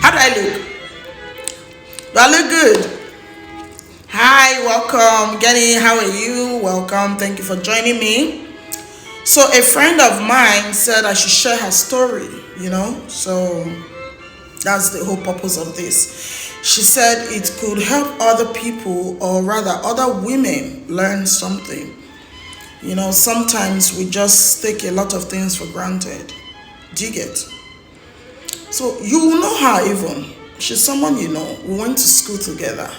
How do I look? Do I look good? Hi, welcome. Jenny, how are you? Welcome. Thank you for joining me. So, a friend of mine said I should share her story, So, that's the whole purpose of this. She said it could help other people, or rather, other women learn something. Sometimes we just take a lot of things for granted. Do you get? So you will know her even. She's someone you know. We went to school together.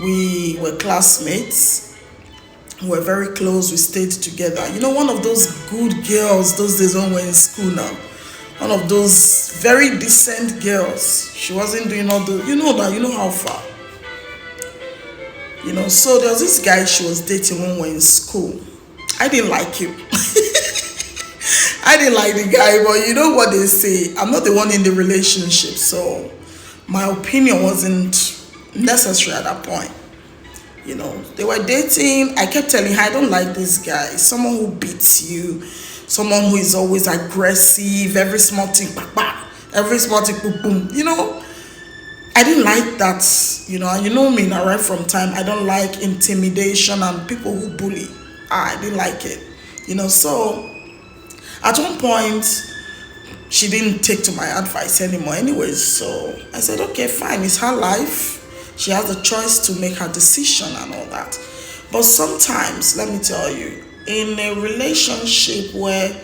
We were classmates. We were very close. We stayed together. One of those good girls those days when we were in school now. One of those very decent girls. She wasn't doing all the, you know how far. So there was this guy she was dating when we were in school. I didn't like him. I didn't like the guy, but you know what they say. I'm not the one in the relationship, so my opinion wasn't necessary at that point. They were dating. I kept telling her, I don't like this guy. Someone who beats you, someone who is always aggressive, every small thing, every small thing, boom, boom. I didn't like that, and you know me now, right from time. I don't like intimidation and people who bully. I didn't like it, so at one point, she didn't take to my advice anymore anyways, so I said, okay, fine, it's her life. She has the choice to make her decision and all that. But sometimes, let me tell you, in a relationship where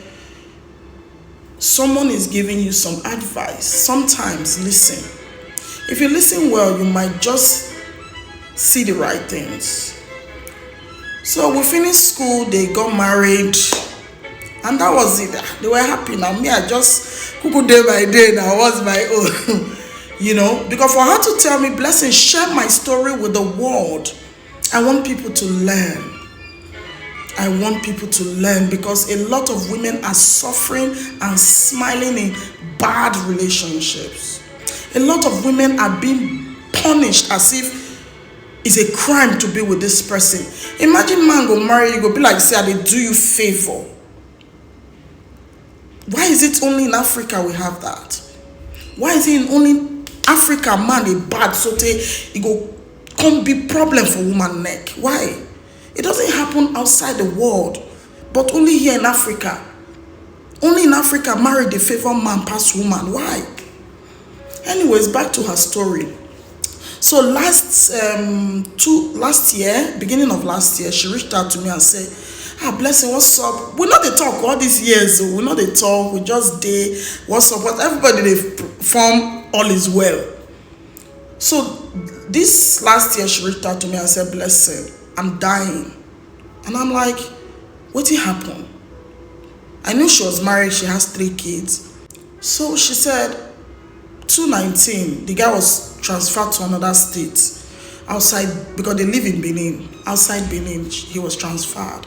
someone is giving you some advice, sometimes listen. If you listen well, you might just see the right things. So we finished school, they got married, and that was it. They were happy now. Me, I just could day by day now, was my own. Because for her to tell me, Blessing, share my story with the world. I want people to learn. I want people to learn because a lot of women are suffering and smiling in bad relationships. A lot of women are being punished as if it's a crime to be with this person. Imagine man go marry you, go be like, say, they do you favor. Why is it only in Africa we have that? Why is it in only Africa man a bad so it go come be problem for woman neck? Why? It doesn't happen outside the world, but only here in Africa. Only in Africa marry the favor man pass woman. Why? Anyways, back to her story. So last year, beginning of last year, she reached out to me and said, Blessing, what's up? We know they talk all these years. We know they talk. We just did. What's up? But everybody, they form all is well. So this last year, she reached out to me and said, Blessing, I'm dying. And I'm like, what did happen? I knew she was married. She has 3 kids. So she said, 2019, the guy was transferred to another state outside, because they live in Benin. Outside Benin, he was transferred.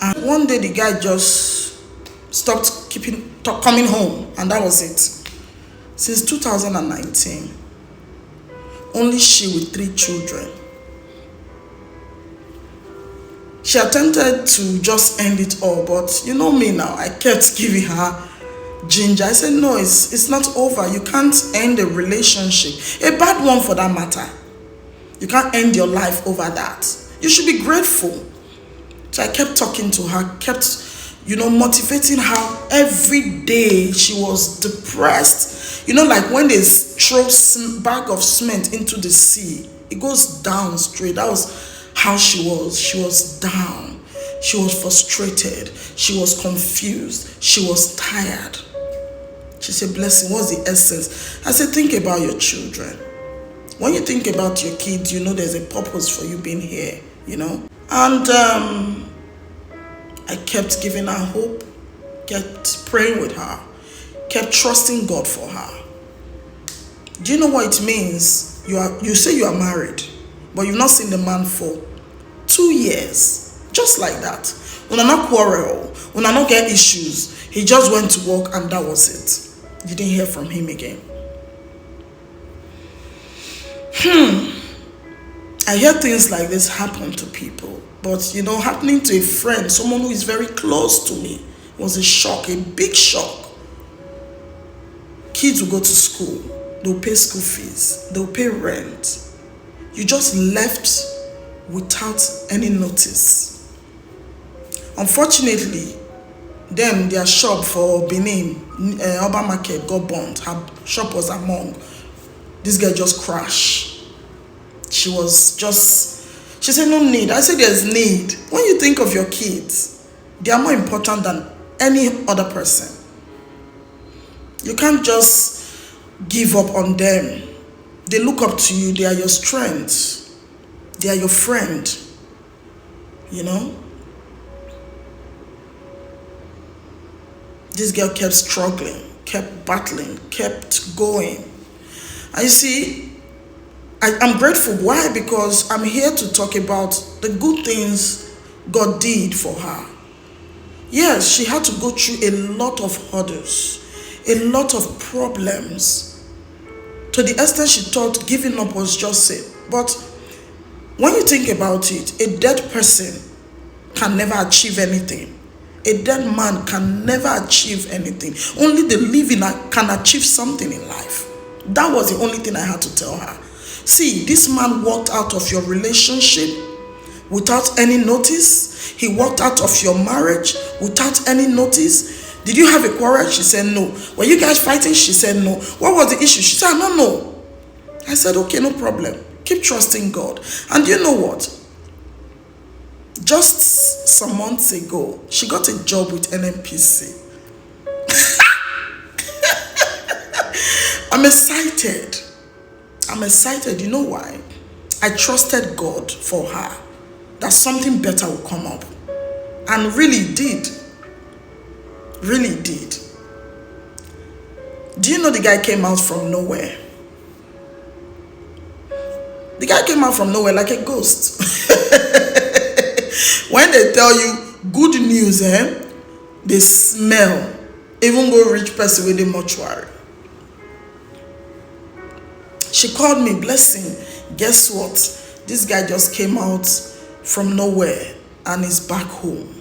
And one day the guy just stopped coming home, and that was it. Since 2019, only she with 3 children. She attempted to just end it all, but you know me now, I kept giving her ginger. I said, no, it's not over. You can't end a relationship, a bad one for that matter. You can't end your life over that. You should be grateful. So I kept talking to her, kept motivating her. Every day she was depressed. Like when they throw bag of cement into the sea, it goes down straight. That was how she was. She was down. She was frustrated. She was confused. She was tired. She said, Blessing, what's the essence? I said, think about your children. When you think about your kids, there's a purpose for you being here, And I kept giving her hope, kept praying with her, kept trusting God for her. Do you know what it means? You say you are married, but you've not seen the man for 2 years. Just like that. When I not quarrel, when I not get issues, he just went to work and that was it. You didn't hear from him again. I hear things like this happen to people, but happening to a friend, someone who is very close to me, was a shock, a big shock. kids will go to school, they'll pay school fees, they'll pay rent. You just left without any notice. Unfortunately, then their shop for Benin, Urban Market, got burned. Her shop was among. This girl just crashed. She said, no need. I said, there's need. When you think of your kids, they are more important than any other person. You can't just give up on them. They look up to you. They are your strength. They are your friend. You know? This girl kept struggling, kept battling, kept going. And you see, I'm grateful. Why? Because I'm here to talk about the good things God did for her. Yes, she had to go through a lot of hurdles, a lot of problems, to the extent she thought giving up was just it. But when you think about it, a dead person can never achieve anything. A dead man can never achieve anything. Only the living can achieve something in life. That was the only thing I had to tell her. See, this man walked out of your relationship without any notice. He walked out of your marriage without any notice. Did you have a quarrel? She said no. Were you guys fighting? She said no. What was the issue? She said, I don't know. I said, okay, no problem. Keep trusting God. And you know what? Just some months ago, she got a job with NNPC. I'm excited. I'm excited. You know why? I trusted God for her, that something better will come up. And really did. Really did. Do you know the guy came out from nowhere? The guy came out from nowhere like a ghost. When they tell you good news, they smell. Even go rich person with the mortuary. She called me, blessing. Guess what? This guy just came out from nowhere and is back home.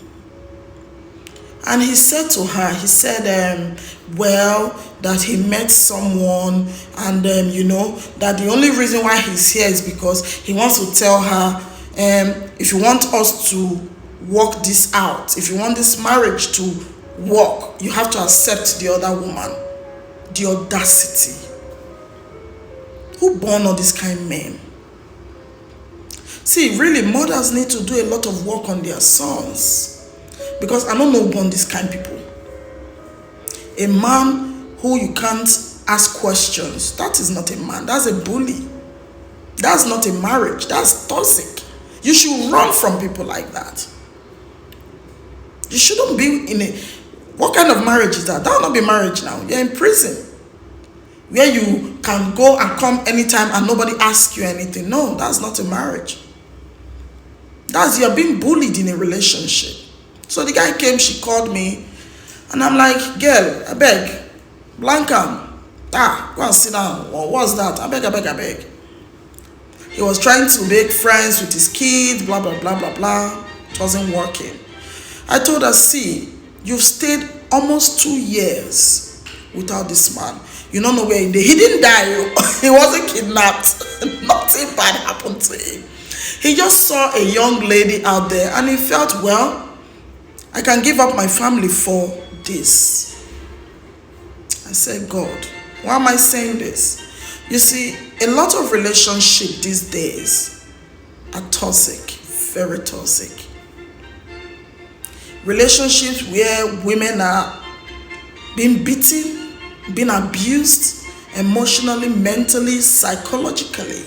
And he said to her, he said, well, that he met someone and, you know, that the only reason why he's here is because he wants to tell her, if you want us to work this out, if you want this marriage to work, you have to accept the other woman. The audacity. Who born all these kind of men? See, really, mothers need to do a lot of work on their sons. Because I don't know born these kind of people. A man who you can't ask questions, that is not a man. That's a bully. That's not a marriage. That's toxic. You should run from people like that. You shouldn't be in a... What kind of marriage is that? That will not be marriage now. You're in prison. Where you can go and come anytime and nobody asks you anything. No, that's not a marriage. That's you're being bullied in a relationship. So the guy came, she called me, and I'm like, girl, I beg, Blanca, go and sit down. Or what's that? I beg. He was trying to make friends with his kids, blah, blah, blah, blah, blah. It wasn't working. I told her, see, you've stayed almost 2 years without this man. You don't know where he did. He didn't die. He wasn't kidnapped. Nothing bad happened to him. He just saw a young lady out there and he felt, well, I can give up my family for this. I said, God, why am I saying this? You see, a lot of relationships these days are toxic, very toxic. Relationships where women are being beaten, being abused, emotionally, mentally, psychologically.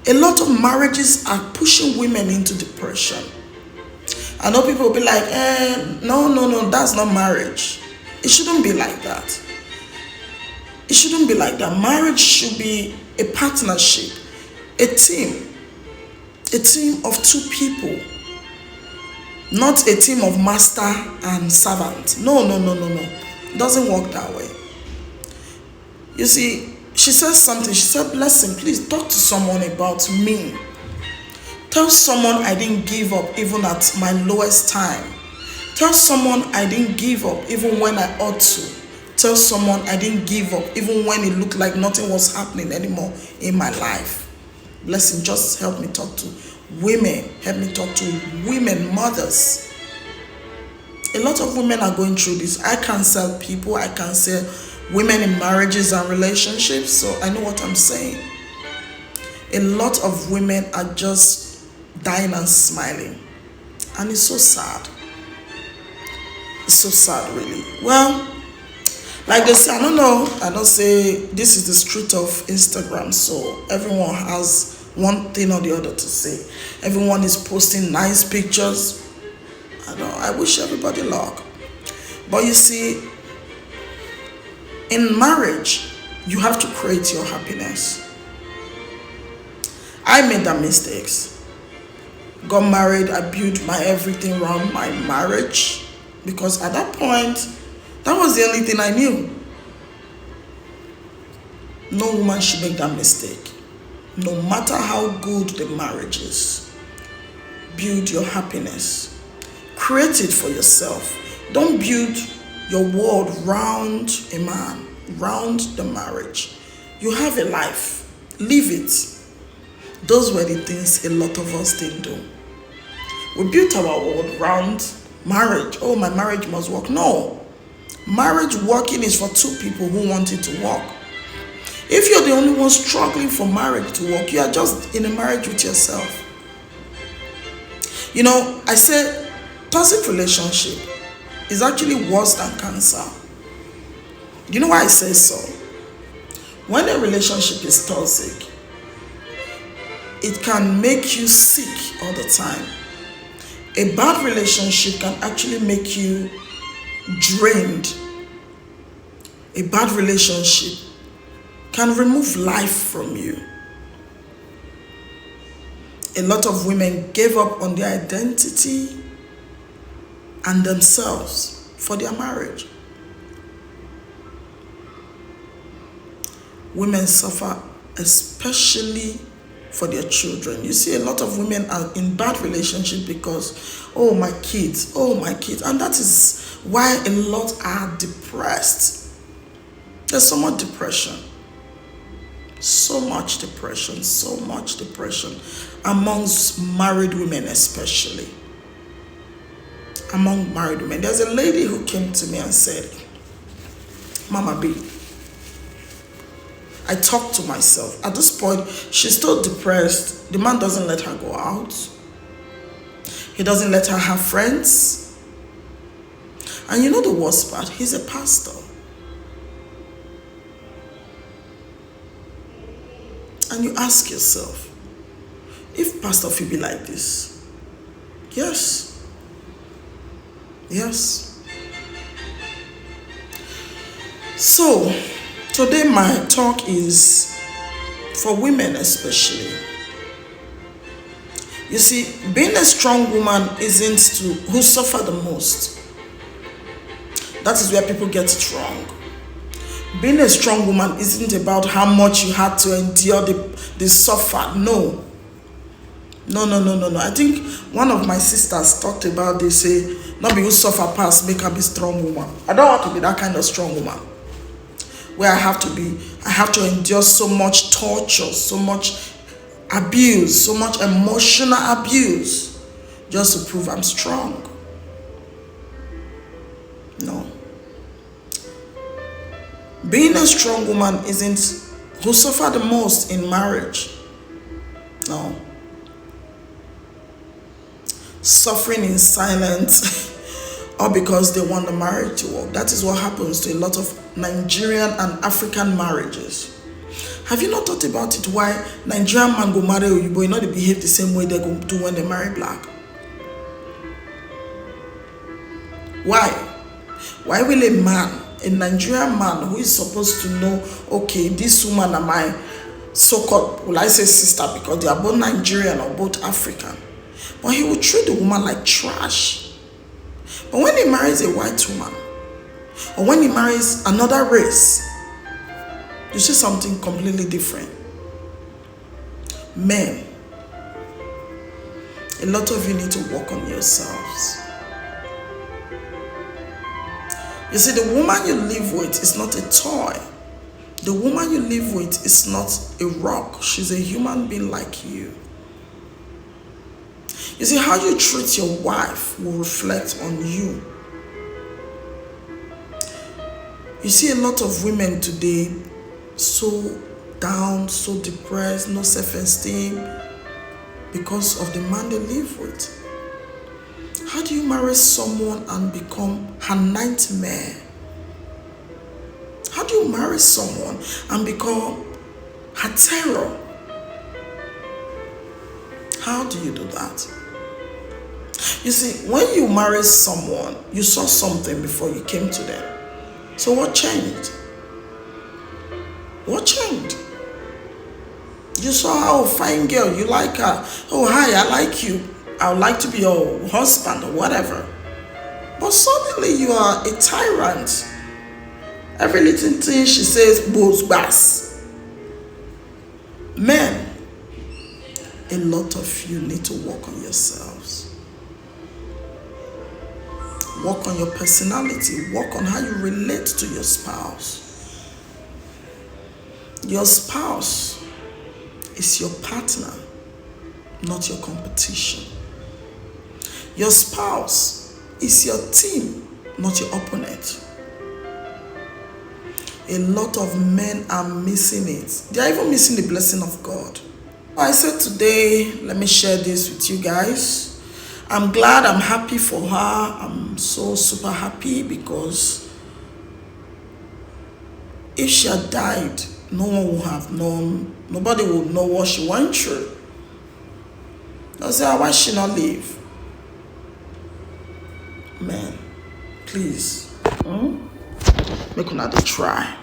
A lot of marriages are pushing women into depression. I know people will be like, no, that's not marriage. It shouldn't be like that. It shouldn't be like that. Marriage should be a partnership, a team of two people, not a team of master and servant. No. It doesn't work that way. You see, she says something. She said, blessing, please talk to someone about me. Tell someone I didn't give up even at my lowest time. Tell someone I didn't give up even when I ought to. Tell someone I didn't give up even when it looked like nothing was happening anymore in my life. Blessing, just help me talk to women. Help me talk to women, mothers. A lot of women are going through this. I counsel people. I counsel women in marriages and relationships. So I know what I'm saying. A lot of women are just dying and smiling. And it's so sad. It's so sad, really. Well, like they say, I don't say this is the street of Instagram, so everyone has one thing or the other to say. Everyone is posting nice pictures. I wish everybody luck. But you see, in marriage, you have to create your happiness. I made that mistakes. Got married, I built my everything around my marriage, because at that point, that was the only thing I knew. No woman should make that mistake. No matter how good the marriage is, build your happiness. Create it for yourself. Don't build your world round a man, round the marriage. You have a life. Live it. Those were the things a lot of us didn't do. We built our world round marriage. Oh, my marriage must work. No. Marriage working is for two people who want it to work. If you're the only one struggling for marriage to work, you are just in a marriage with yourself. I say toxic relationship is actually worse than cancer. You know why I say so? When a relationship is toxic, it can make you sick all the time. A bad relationship can actually make you drained. A bad relationship can remove life from you. A lot of women gave up on their identity and themselves for their marriage. Women suffer especially for their children. You see, a lot of women are in bad relationships because, oh my kids, and that is why a lot are depressed. There's so much depression. So much depression amongst married women, especially. Among married women. There's a lady who came to me and said, Mama B, I talked to myself. At this point, she's still depressed. The man doesn't let her go out. He doesn't let her have friends. And you know the worst part? He's a pastor. And you ask yourself, if Pastor Phoebe be like this? Yes. So, today my talk is for women especially. You see, being a strong woman isn't who suffer the most. That is where people get it wrong. Being a strong woman isn't about how much you had to endure the suffer. No. I think one of my sisters talked about this, say, not be who suffer past, make her be strong woman. I don't want to be that kind of strong woman. Where I have to endure so much torture, so much abuse, so much emotional abuse, just to prove I'm strong. No. Being a strong woman isn't who suffer the most in marriage. No. Suffering in silence or because they want the marriage to work. That is what happens to a lot of Nigerian and African marriages. Have you not thought about it? Why Nigerian man go marry Oyibo, you know they behave the same way they go do when they marry black? Why? Why will a Nigerian man who is supposed to know, okay, this woman and my so-called, will I say sister, because they are both Nigerian or both African, but he will treat the woman like trash. But when he marries a white woman, or when he marries another race, you see something completely different. Men, a lot of you need to work on yourselves. You see, the woman you live with is not a toy. The woman you live with is not a rock. She's a human being like you. You see, how you treat your wife will reflect on you. You see a lot of women today so down, so depressed, no self-esteem because of the man they live with. How do you marry someone and become her nightmare? How do you marry someone and become her terror? How do you do that? You see, when you marry someone, you saw something before you came to them. So what changed? What changed? You saw, oh, fine girl, you like her. Oh, hi, I like you. I would like to be your husband or whatever. But suddenly you are a tyrant. Every little thing she says goes bass. Men, a lot of you need to work on yourselves. Work on your personality. Work on how you relate to your spouse. Your spouse is your partner, not your competition. Your spouse is your team, not your opponent. A lot of men are missing it. They are even missing the blessing of God. I said today, let me share this with you guys. I'm glad, I'm happy for her. I'm so super happy because if she had died, no one would have known, nobody would know what she went through. They'll say, why she not leave? Man, please, make una dey try.